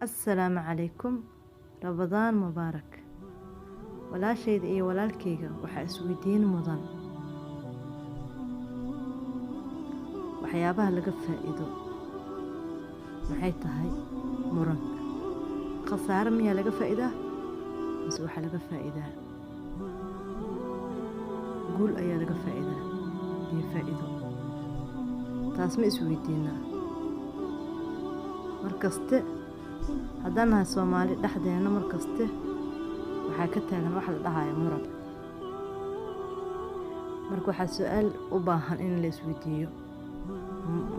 Assalaamu calaykum Ramadaan mubaarak walaashayda iyo walaalkayga waxaa isweydiin mudan waxyaabaha laga faa'iido maxay tahay muranka khasaare miyaa laga faa'iidaa mise waxaa laga faa'iidaa guul ayaa laga faa'iidaa iyo faa'iido taas ma isweydiinaa markaste haddaan nahay Soomaali dhexdeena markaste waxaa ka taagan wax la dhahayo muran marka waxaa su'aal u baahan in la isweydiiyo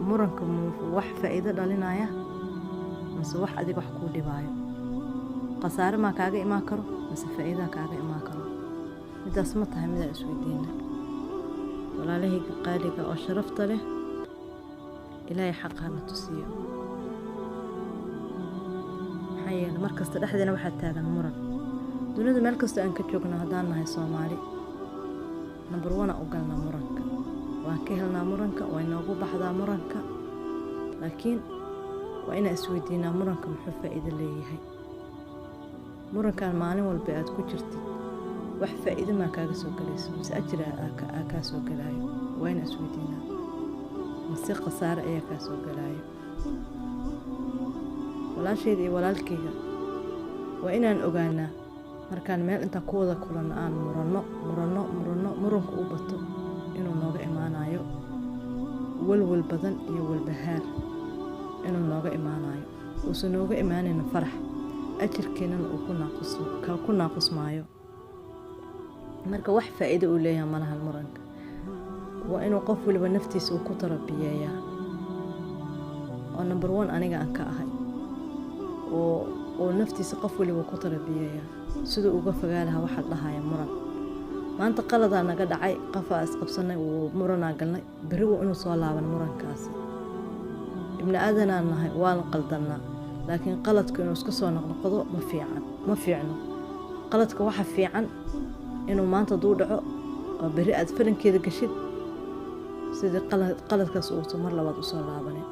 muranka wax faa'iido dhalinaya mise wax adiga wax ku dhibaayo khasaare ma kaaga imaan karo mise faa'iido kaaga imaan karo midaas ma tahay mid isweydiina walaalahayga qaaliga oo sharafta leh ilaahay xaqana tusiyo maxay markasta dhexdeena waxaa taagan muran dunida meel kasta aan ka joogno haddaan nahay Soomaali number 1 u galna muranka waan ka helnaa muranka waa inoogu baxdaa muranka laakiin waa inaan isweydiinaa muranka muxuu faa'iido leeyahay murankan maalin walba aad ku jirtid wax faa'iido ma kaaga soo galayso mise ajir ka soo galaayo waa inaan isweydiinaa mise khasaare ayaa ka soo galaayo walaashayda iyo walaalkayga waa inaan ogaanaa markaan meel inta ku wada kulan aan muranku u bato inuu nooga imaanayo walwal badan iyo walbahaar inuu nooga imaanayo uusan nooga imaanayna farax ajirkeenana uu ku naaqusmaayo marka wax faa'iido u leeyahay malahan muranka waa inuu qof waliba naftiisa uu ku tarabiyeeyaa oo number 1 aniga aan ka ahay oo naftiisa qof waliba ku tarabiyeeyaa sidoo uga fogaalaha waxa la dhahayo muran maanta qalada naga dhacay qafa isqabsanay oo murana galnay bari waa inuu soo laaban murankaasi ibn aadan aan nahay waan qaldanaa laakiin qaladku inuu iska soo noqdo ma fiicno qaladka waxa fiican inuu maanta duu dhaco oo bari aad farankeeda gashid sidii qaladkaas uu mar labaad u soo laabanin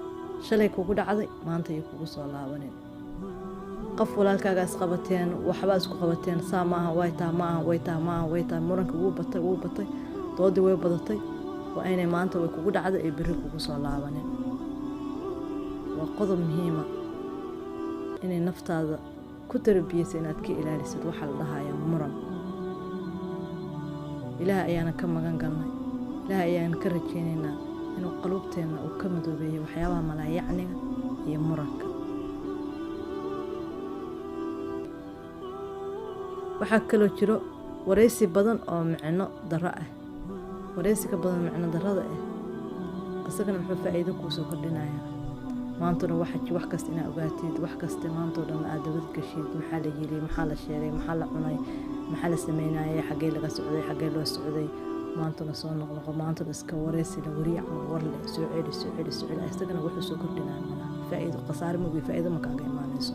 shalay kugu dhacday maanta ay kugu soo laabanin qof walaalkaaga isqabateen waxba isku qabateen saamaha way taa muranka wuu batay doodii way badatay waa inay maanta way kugu dhacday ay bari kugu soo laabanin waa qodob muhiim ah inay naftaada ku tarbiyayso inaad ka ilaalisid waxa la dhahayo muran ilaahay ayaana ka magan galnay ilaahay ayaana ka rajaynaynaa inuu qalubteena uu ka madoobeeyo waxyaabaha malaayacniga iyo muranka waxaa kaloo jiro wareysi badan oo micno darro ah wareysiga badan micno darrada ah asagana muxuu faa'iido ku soo kordhinayaa maantuna wax kasta inaad ogaatid wax kasta maanta oo dhan aad dabad gashid maxaa la yiri maxaa la sheegay maxaa la cunay maxaa la sameynayay xagee laga socday xagee loo socday maantuna soo noqnoqo maantuna iska wareysi la wariic warle soo celi asagana wuxuu soo kordhinayaa faa'iido khasaare ma faa'iido ma kaaga imaanayso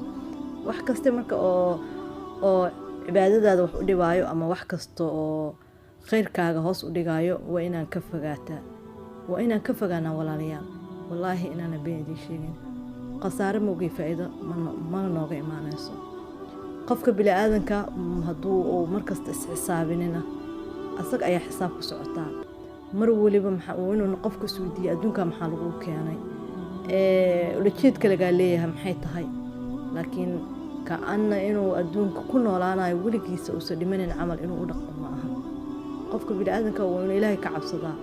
wax kasta marka oo cibaadadaada wax u dhibaayo ama wax kasta oo khayrkaaga hoos u dhigaayo waa inaan ka fogaataa waa inaan ka fogaanaa walaalayaal wallaahi inaana been idin sheegin khasaare mawgii faa'iido ma nooga imaanayso qofka bini'aadanka hadduu uu markasta isxisaabinina asaga ayaa xisaab ku socotaa mar waliba inuu qofka isweydiiyo adduunka maxaa lagu keenay ulajeedka lagaa leeyahay maxay tahay laakiin كأنه إنه أدونك كنا ولا ولقيس وسلمنا العمل إنه ودق معها قفك بالآذن كون إلهي كعب صدا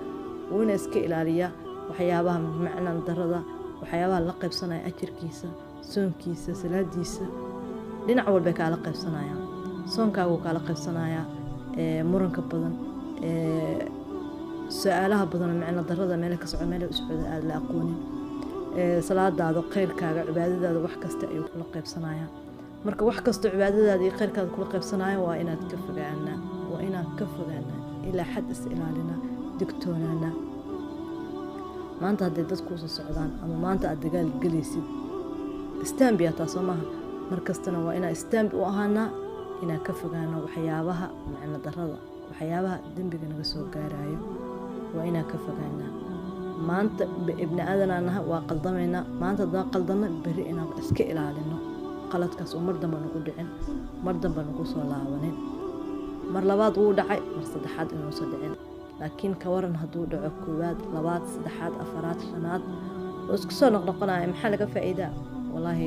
وين اسك إلالية وحيابها معنى الدرضة وحيابها لقب صنايع أجر كيسة سون كيسة سلاد ديسة لين عول بك على لقب صنايع سون كاوك على لقب صنايع مرن كبدن سؤالها بدن معنى الدرضة مالك سعود مالك سعود لا أقوني صلاة هذا خير كعب عبادة هذا وحكست أيوك لقب صنايع marka wax kasto cibaadadaada iyo khayrkaada kula qaybsanayo waa inaad ka fogaanaa ilaa xad is ilaalina digtoonaana maanta hadday dadku soo socdaan ama maanta aad dagaal galaysid istaambiya taasoo maaha markastana waa inaa istaambi u ahaanaa inaa ka fogaano waxyaabaha macna darrada waxyaabaha dembiga naga soo gaarayo waa inaa ka fogaanaa maanta ibni aadan aan nahay waa qaldamaynaa maanta haddaan qaldana beri inaan iska ilaalino qaladkaas oo mar dambe nagu dhicin, mar dambe nagu soo laabanin. mar labaad wuu dhacay, mar saddexaad inuusan dhicin. laakiin ka waran hadduu dhaco koowaad, labaad, saddexaad, afaraad, shanaad oo isku soo noqnoqonaya, maxaa laga faa'iidaa? wallaahi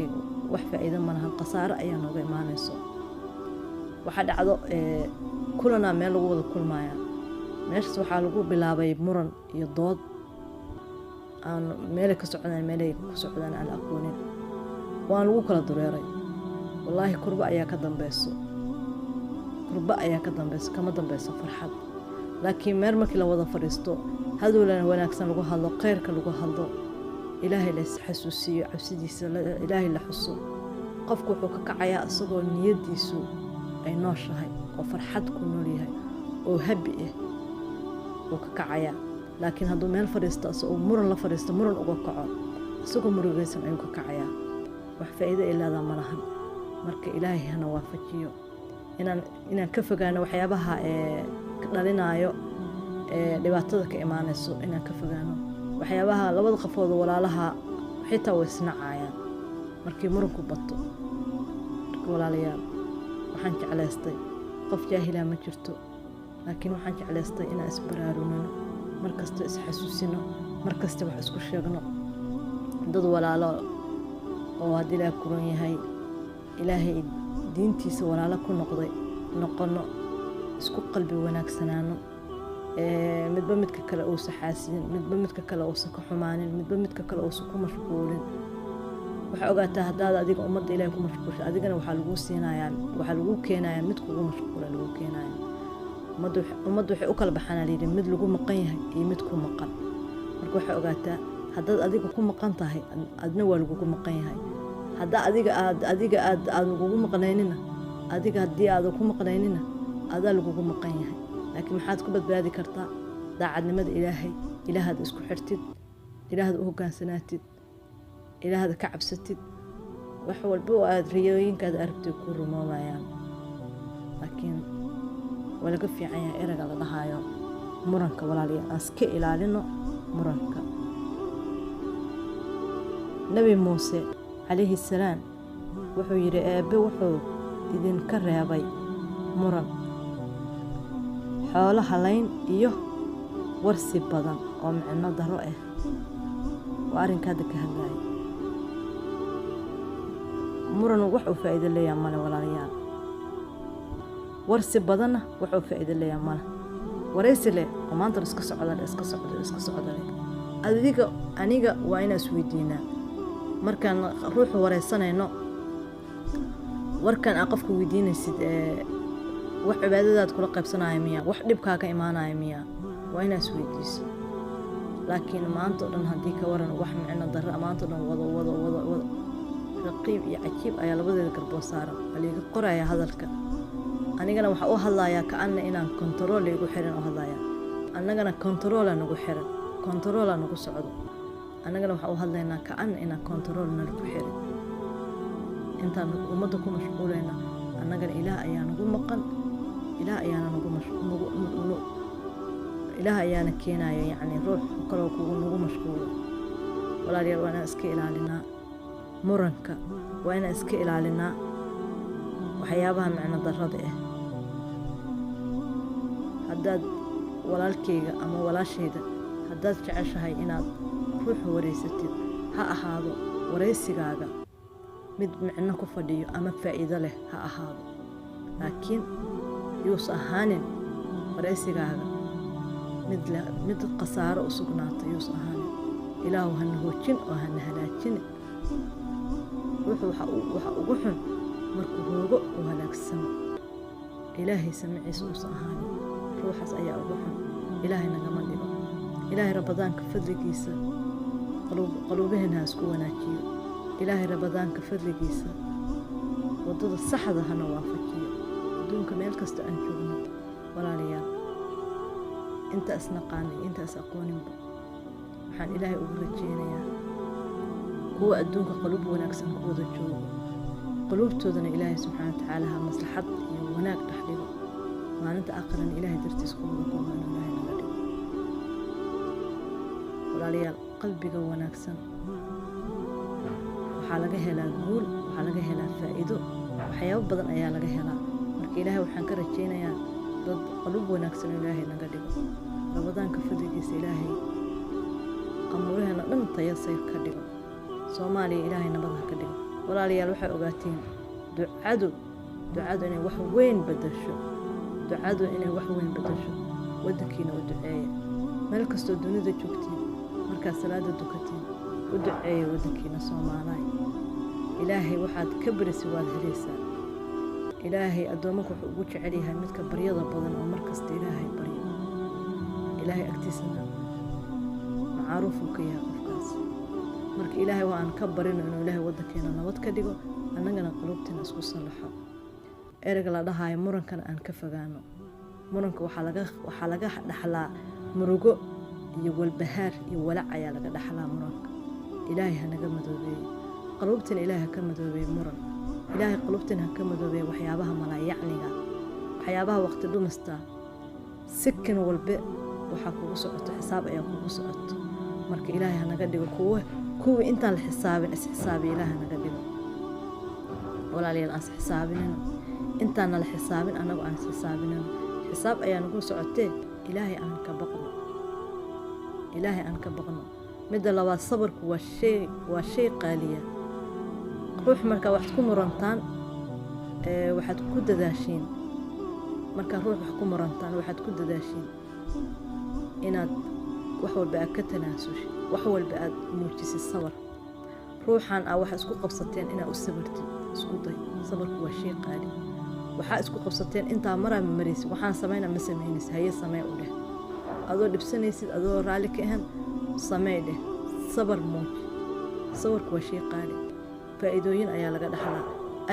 wax faa'iido ma lahan, khasaaro ayaa nooga imaanayso. waxaa dhacdo kulanaa meel lagu wada kulmaya, meeshaas waxaa lagu bilaabay muran iyo dood aan meelay ka socdaan meelay ku socdaan aan aqoonin, waan lagu kala dureeray. wallaahi kurba ayaa ka dambayso, kama dambayso farxad. laakiin meel markii la wada fadhiisto, hadowlana wanaagsan lagu hadlo, khayrka lagu hadlo, ilaahay la isxasuusiyo, cabsidiisa ilaahay la xuso, qofku wuxuu ka kacayaa isagoo niyadiisu ay nooshahay oo farxad ku nool yahay oo habi ah uu ka kacayaa. laakiin hadduu meel fadhiisto asagoo muran la fadhiisto, muran uga kaco, isagoo murugaysan ayuu ka kacayaa. wax faa'iido ay leedahay ma lahan. marka ilaahay hana waafajiyo inaan ka fogaano waxyaabaha ka dhalinayo dhibaatada ka imaanayso, inaan ka fogaano waxyaabaha labada qofood walaalaha xitaa way isnacayaan markii muranku bato. marka walaalayaal, waxaan jeclaystay, qof jaahila ma jirto, laakiin waxaan jeclaystay inaan isbaraarunino, markasta isxasuusino, markasta wax isku sheegno, dad walaalo oo haddii Ilaahay kuran yahay, ilaahay diintiisa walaalo ku noqono, isku qalbi wanaagsanaano, midba midka kale uusan xaasidin, midba midka kale uusan ka xumaanin, midba midka kale uusan ku mashquulin. waxaa ogaataa haddaad adiga ummadda ilaahay ku mashquulsho, adigana waxaa lagu keenayaa mid kugu mashquula lagu keenayo. ummaddu waxay u kala baxaan layidhi mid lagu maqan yahay iyo mid ku maqan. marka waxaa ogaataa haddaad adiga ku maqan tahay, adna waa lagugu maqan yahay. haddaa adiga aad lagugu maqnaynina, adiga haddii aadan ku maqnaynina, adaa lagugu maqan yahay. laakiin maxaad ku badbaadi kartaa? daacadnimada ilaahay, ilaahaad isku xirtid, ilaahaad u hogaansanaatid, ilaahaad ka cabsatid, wax walba oo aad riyooyinkaada aragtay ku rumoomayaan. laakiin waa laga fiican yahay erayga la dhahayo muranka. walaalayaal, aan iska ilaalino muranka. nabi muuse calayhi salaam wuxuu yidhi, eebbe wuxuu idinka reebay muran, xoolo halayn iyo warsi badan oo micno daro ah. waa arrinkaada ka hadlaaya. muran wuxuu faa'iido leeyahay male walaalayaal, warsi badanna wuxuu faa'iido leeyahay male. waraysi leh oo maanta iska socda leh. aniga waa inaan isweydiinaa markaan ruuxu waraysanayno, warkan aad qofka weydiinaysid wax cibaadadaad kula qaybsanaya miya, wax dhibkaa ka imaanaya miya, waa inaad isweydiiso. laakiin maanta oo dhan haddii ka waran wax micno darro, maanta oo dhan wado raqiib iyo cajiib ayaa labadeeda garbood saaran, aliga qoraya hadalka. anigana waxaa u hadlayaa ka'anna inaan kontarool igu xiran u hadlayaa, annagana kontaroola nagu xiran, kontaroola nagu socdo. annagana waxaa u hadlaynaa ka'anna inaan kontarool nalagu xirin. intaan ummadda ku mashquulayna, annagana ilaah ayaa nagu maqan, ilaah ayaana keenaya yacni ruux kaloo nagu mashquulo. walaalayaal, waa inaan iska ilaalinaa muranka, waa inaan iska ilaalinaa waxyaabaha micno darrada ah. haddaad walaalkayga ama walaashayda haddaad jeceshahay inaad ruuxa waraysatid, ha ahaado waraysigaaga mid micno ku fadhiyo ama faa'iido leh ha ahaado, laakiin yuusan ahaanin waraysigaaga mid khasaaro u sugnaata yuusan ahaanin. ilaahu hana hoojin oo hana halaajin. ruuxu waxa ugu xun markuu hoogo u halaagsamo, ilaahay samiciisa uusan ahaanin. ruuxaas ayaa ugu xun. ilaahay nagama dhigo. ilaahay rabadaanka fadligiisa qaluubaheena ha isku wanaajiyo. ilaahay rabadaanka fadligiisa waddada saxda hana waafajiyo. adduunka meel kasta aan joogno walaalayaal, inta isnaqaanay inta is aqooninba, waxaan ilaahay ugu rajeynayaa kuwa adduunka qaluub wanaagsan ku wada joogo, qaluubtoodana ilaahay subxaana watacaala ha maslaxad iyo wanaag dhex dhigo. maalinta aakhirana ilaahay dartiis ku wada kulmaan ilaahay naga dhigo. walaalayaal, qalbiga wanaagsan waxaa laga helaa guul, waxaa laga helaa faa'iido. waxyaabo badan ayaa laga helaa. Marka ilaahay waxaan ka rajaynayaa dad qalub wanaagsan ilaahay naga dhigo. Rabadaanka fadhigiisa ilaahay amuuraheena dhan tayasay ka dhigo. Soomaaliya ilaahay nabad ha ka dhigo. Walaalayaal waxay ogaatiin ducadu inay wax weyn bedesho. ducadu inay wax weyn bedesho. Wadankiina u duceeya. meel kastoo dunida joogtiin markaa salaada dukatiin u duceeya wadankiina Soomaaliya. ilaahay waxaad ka barisi waad helaysaa. ilaahay addoomanku wuxuu ugu jecel yahay midka baryada badan oo markasta ilaahay baryo. ilaahay agtiisana macruuf uu ka yahay qofkaas. marka ilaahay waan ka barino inuu ilaahay wadankeena nabad ka dhigo, annagana qulubteena isku salaxo. erayga la dhahayo murankana aan ka fogaano. muranka waxaa laga dhaxlaa murugo iyo walbahaar iyo walac ayaa laga dhaxlaa muranka. ilaahay ha naga madoobeeyo qulubteena, ilaahay ha ka madoobeeyo muran. ilaahay qulubteena ha ka madoobeeyo waxyaabaha malaayacniga, waxyaabaha waqti dhumista. sikin walba waxaa kugu socoto xisaab ayaa kugu socoto. marka ilaahay ha naga dhigo kuwii intaan la xisaabin is-xisaabi. ilaahay ha naga dhigo. walaalayaal aan is-xisaabinino, intaan la xisaabin anagu aan is-xisaabinino. xisaab ayaa nagu socotee ilaahay aan ka baqno. ilaahay aan ka baqno. midda labaad, sabarku waa shay qaaliya. ruux markaa waxaad ku murantaan waxaad ku dadaashiin. markaa ruux wax ku murantaan waxaad ku dadaashiin inaad wax walba aad ka tanaasushay, wax walba aad muujisid sabar. ruuxan aa waxa isku qabsateen inaad u sabartid isku day. sabarku waa shay qaali. waxaa isku qabsateen intaa maraa maraysid, waxaan samayna ma samaynaysid, haye samee u dheh. adoo dhibsanaysid, adoo raalli ka ahan, samee dheh. sabar muuj. sabarku waa shay qaali. faa'iidooyin ayaa laga dhaxlaa,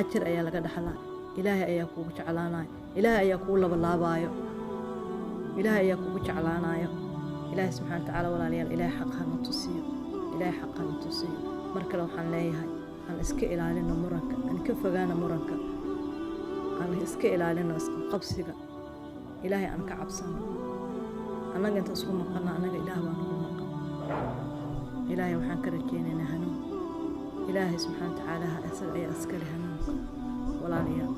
ajar ayaa laga dhaxlaa. ilaahay ayaa kugu jeclaanayo, ilaahay ayaa kugu labalaabayo, ilaahay ayaa kugu jeclaanayo. ilaahay subxaana watacaala walaalayaal ilaahay xaq hana tusiyo, ilaahay xaq hana tusiyo. mar kale waxaan leeyahay aan iska ilaalino muranka, aan ka fogaano muranka, aan iska ilaalino isqabsiga. ilaahay aan ka cabsano. annaga inta isku maqana annaga ilaah baa nagu maqan. ilaahay waxaan ka rajaynaynaa hanuun. ilaahay subxaana watacaala isaga ayaa iska leh hanuunka. walaalayaal